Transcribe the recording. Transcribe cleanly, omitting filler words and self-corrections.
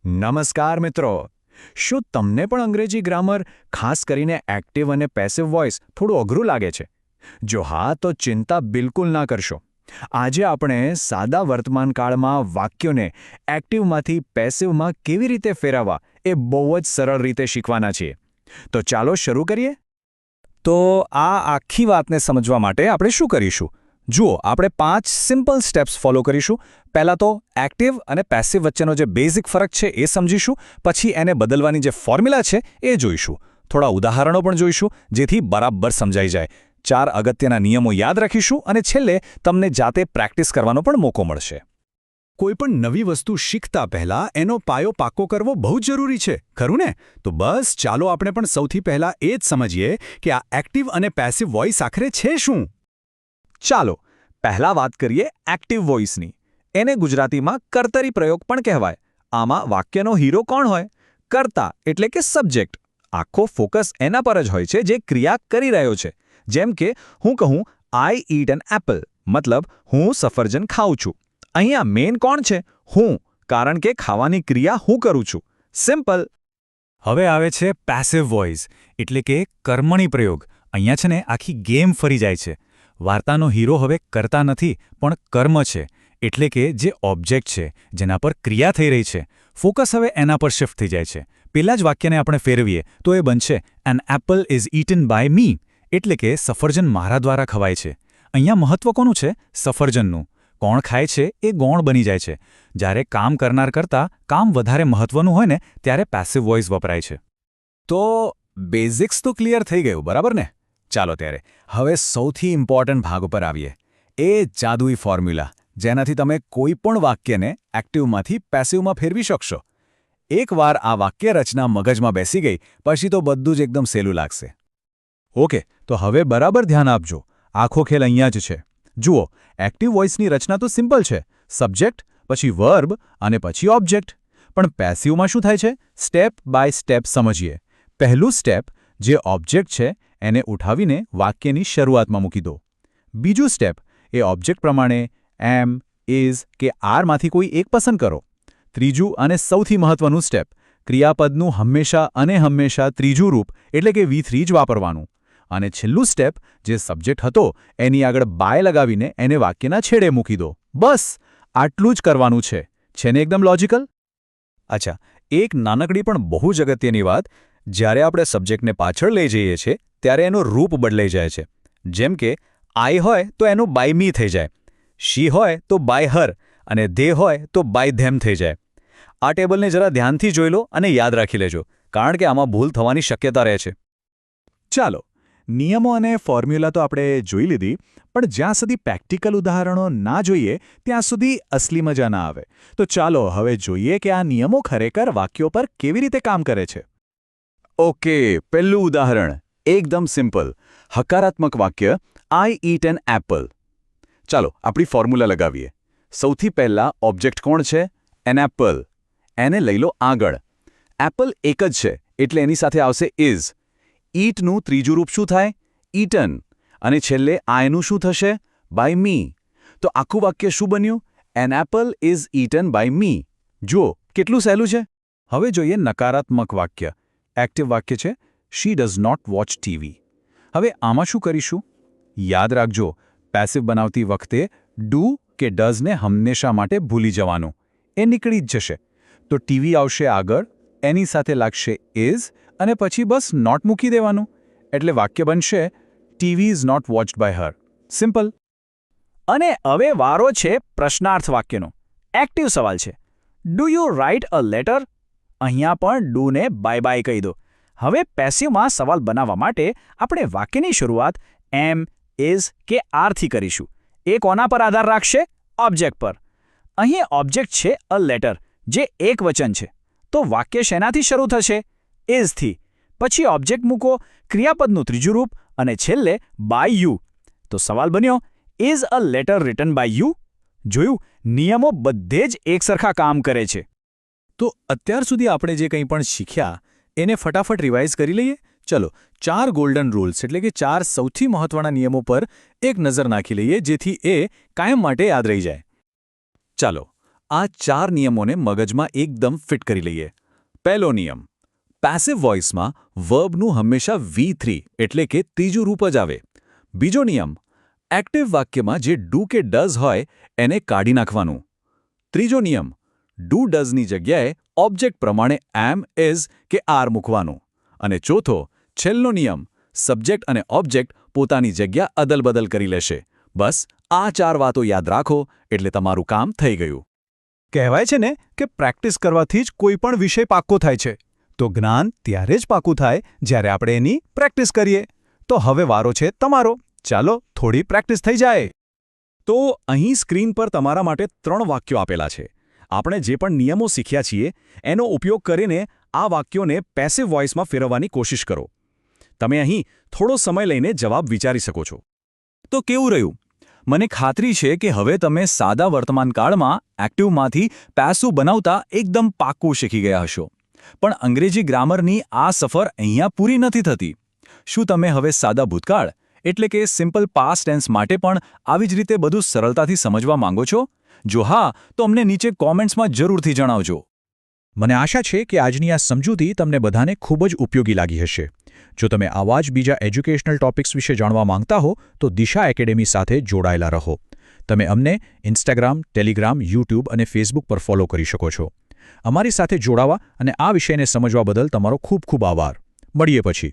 નમસ્કાર મિત્રો. શું તમને પણ અંગ્રેજી ગ્રામર, ખાસ કરીને એક્ટિવ અને પેસિવ વોઇસ થોડું અઘરું લાગે છે? જો હા, તો ચિંતા બિલકુલ ના કરશો. આજે આપણે સાદા વર્તમાનકાળમાં વાક્યોને એક્ટિવમાંથી પેસિવમાં કેવી રીતે ફેરવવા એ બહુ જ સરળ રીતે શીખવાના છીએ. તો ચાલો શરૂ કરીએ. તો આ આખી વાતને સમજવા માટે આપણે શું કરીશું? જુઓ, આપણે 5 સિમ્પલ સ્ટેપ્સ ફોલો કરીશું. પહેલાં તો એક્ટિવ અને પેસિવ વચ્ચેનો જે બેઝિક ફરક છે એ સમજીશું. પછી એને બદલવાની જે ફોર્મ્યુલા છે એ જોઈશું. થોડા ઉદાહરણો પણ જોઈશું, જેથી બરાબર સમજાઈ જાય. 4 અગત્યના નિયમો યાદ રાખીશું અને છેલ્લે તમને જાતે પ્રેક્ટિસ કરવાનો પણ મોકો મળશે. કોઈપણ નવી વસ્તુ શીખતા પહેલા એનો પાયો પાક્કો કરવો બહુ જરૂરી છે, ખરું ને? તો બસ ચાલો આપણે પણ સૌથી પહેલા એ જ સમજીએ કે આ એક્ટિવ અને પેસિવ વોઇસ આખરે છે શું. ચાલો પહેલા વાત કરીએ એક્ટિવ વોઇસની. એને ગુજરાતીમાં કર્તરી પ્રયોગ પણ કહેવાય. આમાં વાક્યનો હીરો કોણ હોય? કર્તા એટલે કે સબ્જેક્ટ. આખો ફોકસ એના પર જ હોય છે જે ક્રિયા કરી રહ્યો છે. જેમ કે હું કહું આઈ ઈટ એન એપલ, મતલબ હું સફરજન ખાઉં છું. અહીંયા મેઇન કોણ છે? હું, કારણ કે ખાવાની ક્રિયા હું કરું છું. સિમ્પલ. હવે આવે છે પેસિવ વોઇસ, એટલે કે કર્મણી પ્રયોગ. અહીંયા છે ને આખી ગેમ ફરી જાય છે. વાર્તાનો હીરો હવે કર્તા નથી પણ કર્મ છે, એટલે કે જે ઓબ્જેક્ટ છે જેના પર ક્રિયા થઈ રહી છે. ફોકસ હવે એના પર શિફ્ટ થઈ જાય છે. પેલા જ વાક્યને આપણે ફેરવીએ તો એ બનશે an apple is eaten by me, એટલે કે સફરજન મારા દ્વારા ખવાય છે. અહીંયા મહત્વ કોનું છે? સફરજનનું. કોણ ખાય છે એ ગૌણ બની જાય છે. જ્યારે કામ કરનાર કરતાં કામ વધારે મહત્વનું હોય ને ત્યારે પેસિવ વોઇસ વપરાય છે. તો બેઝિક્સ તો ક્લિયર થઈ ગયું, બરાબર ને? ચાલો ત્યારે હવે સૌથી ઇમ્પોર્ટન્ટ ભાગ ઉપર આવીએ. એ જાદુઈ ફોર્મ્યુલા જેનાથી તમે કોઈ પણ વાક્યને એક્ટિવમાંથી પેસિવમાં ફેરવી શકશો. એકવાર આ વાક્ય રચના મગજમાં બેસી ગઈ પછી તો બધું જ એકદમ સહેલું લાગશે. ઓકે, તો હવે બરાબર ધ્યાન આપજો. આખો ખેલ અહીંયા જ છે. જુઓ, એક્ટિવ વોઇસની રચના તો સિમ્પલ છે. સબ્જેક્ટ, પછી વર્બ અને પછી ઓબ્જેક્ટ. પણ પેસિવમાં શું થાય છે? સ્ટેપ બાય સ્ટેપ સમજીએ. પહેલું સ્ટેપ, જે ઓબ્જેક્ટ છે એને ઉઠાવીને વાક્યની શરૂઆતમાં મૂકી દો. બીજું સ્ટેપ, એ ઓબ્જેક્ટ પ્રમાણે એમ, ઇઝ કે આરમાંથી કોઈ એક પસંદ કરો. ત્રીજું અને સૌથી મહત્વનું સ્ટેપ, ક્રિયાપદનું હંમેશા ત્રીજું રૂપ એટલે કે V3 જ વાપરવાનું. અને છેલ્લું સ્ટેપ, જે સબ્જેક્ટ હતો એની આગળ બાય લગાવીને એને વાક્યના છેડે મૂકી દો. બસ આટલું જ કરવાનું છે. છે ને એકદમ લોજિકલ? અચ્છા, એક નાનકડી પણ બહુ જ અગત્યની વાત. જ્યારે આપણે સબ્જેક્ટને પાછળ લઈ જઈએ છીએ ત્યારે એનું રૂપ બદલાઈ જાય છે. જેમ કે આઈ હોય તો એનું બાય મી થઈ જાય, શી હોય તો બાય હર, અને ધે હોય તો બાય ધેમ થઈ જાય. આ ટેબલને જરા ધ્યાનથી જોઈ લો અને યાદ રાખી લેજો, કારણ કે આમાં ભૂલ થવાની શક્યતા રહે છે. ચાલો, નિયમો અને ફોર્મ્યુલા તો આપણે જોઈ લીધી, પણ જ્યાં સુધી પ્રેક્ટિકલ ઉદાહરણો ના જોઈએ ત્યાં સુધી અસલી મજા ના આવે. તો ચાલો હવે જોઈએ કે આ નિયમો ખરેખર વાક્યો પર કેવી રીતે કામ કરે છે. ઓકે, પહેલું ઉદાહરણ એકદમ સિમ્પલ. હકારાત્મક વાક્ય આઈ ઈટ એન એપલ. ચાલો આપણી ફોર્મ્યુલા લગાવીએ. સૌથી પહેલા ઓબ્જેક્ટ કોણ છે? An apple. એને લઈ લો આગળ. એપલ એક જ છે એટલે એની સાથે આવશે ઇઝ. ઈટનું ત્રીજું રૂપ શું થાય? ઈટન. અને છેલ્લે આયનું શું થશે? By me. તો આખું વાક્ય શું બન્યું? An apple is eaten by me. જુઓ કેટલું સહેલું છે. હવે જોઈએ નકારાત્મક વાક્ય. એક્ટિવ વાક્ય છે she does not watch TV. હવે આમાં શું કરીશું? યાદ રાખજો, પેસિવ બનાવતી વખતે ડુ કે ડઝને હંમેશા માટે ભૂલી જવાનું. એ નીકળી જ જશે. તો ટીવી આવશે આગળ, એની સાથે લાગશે ઇઝ અને પછી બસ નોટ મૂકી દેવાનું. એટલે વાક્ય બનશે TV is not watched by her. Simple. અને હવે વારો છે પ્રશ્નાર્થ વાક્યનો. એક્ટિવ સવાલ છે, do you write a letter? અહીંયા પણ ડુને બાય બાય કહી દો. હવે પેસિવમાં સવાલ બનાવવા માટે આપણે વાક્યની શરૂઆત એમ, ઇઝ કે આરથી કરીશું. એ કોના પર આધાર રાખશે? ઓબ્જેક્ટ પર. અહીં ઓબ્જેક્ટ છે અ લેટર, જે એકવચન છે. તો વાક્ય શેનાથી શરૂ થશે? ઇઝથી. પછી ઓબ્જેક્ટ મૂકો, ક્રિયાપદનું ત્રીજું રૂપ અને છેલ્લે બાય યુ. તો સવાલ બન્યો, is a letter written by you? જોયું, નિયમો બધે જ એકસરખા કામ કરે છે. તો અત્યાર સુધી આપણે જે કંઈ પણ શીખ્યા એને ફટાફટ રિવાઇઝ કરી લઈએ. ચલો, 4 ગોલ્ડન રૂલ્સ એટલે કે 4 સૌથી મહત્વના નિયમો પર એક નજર નાખી લઈએ, જેથી એ કાયમ માટે યાદ રહી જાય. ચાલો, આ 4 નિયમોને મગજમાં એકદમ ફિટ કરી લઈએ. પહેલો નિયમ, પેસિવ વોઇસમાં વર્બનું હંમેશા V3 એટલે કે ત્રીજું રૂપ જ આવે. બીજો નિયમ, એક્ટિવ વાક્યમાં જે ડુ કે ડઝ હોય એને કાઢી નાખવાનું. ત્રીજો નિયમ, ડુ ડઝની જગ્યાએ ઓબ્જેક્ટ પ્રમાણે એમ, ઇઝ કે આર મૂકવાનું. અને ચોથો, છેલ્લો નિયમ, સબ્જેક્ટ અને ઓબ્જેક્ટ પોતાની જગ્યા અદલબદલ કરી લેશે. બસ આ 4 વાતો યાદ રાખો એટલે તમારું કામ થઈ ગયું. કહેવાય છે ને કે પ્રેક્ટિસ કરવાથી જ કોઈ પણ વિષય પાક્કો થાય છે. તો જ્ઞાન ત્યારે જ પાક્કું થાય જ્યારે આપણે એની પ્રેક્ટિસ કરીએ. તો હવે વારો છે તમારો. ચાલો થોડી પ્રેક્ટિસ થઈ જાય. તો અહીં સ્ક્રીન પર તમારા માટે 3 વાક્યો આપેલા છે. આપણે જે પણ નિયમો શીખ્યા છીએ એનો ઉપયોગ કરીને આ વાક્યોને પેસિવ વોઇસમાં ફેરવવાની કોશિશ કરો. તમે અહીં થોડો સમય લઈને જવાબ વિચારી શકો છો. તો કેવું રહ્યું? મને ખાતરી છે કે હવે તમે સાદા વર્તમાનકાળમાં એક્ટિવમાંથી પેસિવ બનાવતા એકદમ પાક્કું શીખી ગયા હશો. પણ અંગ્રેજી ગ્રામરની આ સફર અહીંયા પૂરી નથી થતી. શું તમે હવે સાદા ભૂતકાળ એટલે કે સિમ્પલ પાસ્ટ ટેન્સ માટે પણ આવી જ રીતે બધું સરળતાથી સમજવા માંગો છો? જો હા, તો અમને નીચે કોમેન્ટ્સમાં જરૂરથી જણાવજો. મને આશા છે કે આજની આ સમજૂતી તમને બધાને ખૂબ જ ઉપયોગી લાગી હશે. જો તમે આવા જ બીજા એજ્યુકેશનલ ટોપિક્સ વિશે જાણવા માંગતા હો તો દિશા એકેડેમી સાથે જોડાયેલા રહો. તમે અમને ઇન્સ્ટાગ્રામ, ટેલિગ્રામ, યુટ્યુબ અને ફેસબુક પર ફોલો કરી શકો છો. અમારી સાથે જોડાવા અને આ વિષયને સમજવા બદલ તમારો ખૂબ ખૂબ આભાર. મળીએ પછી.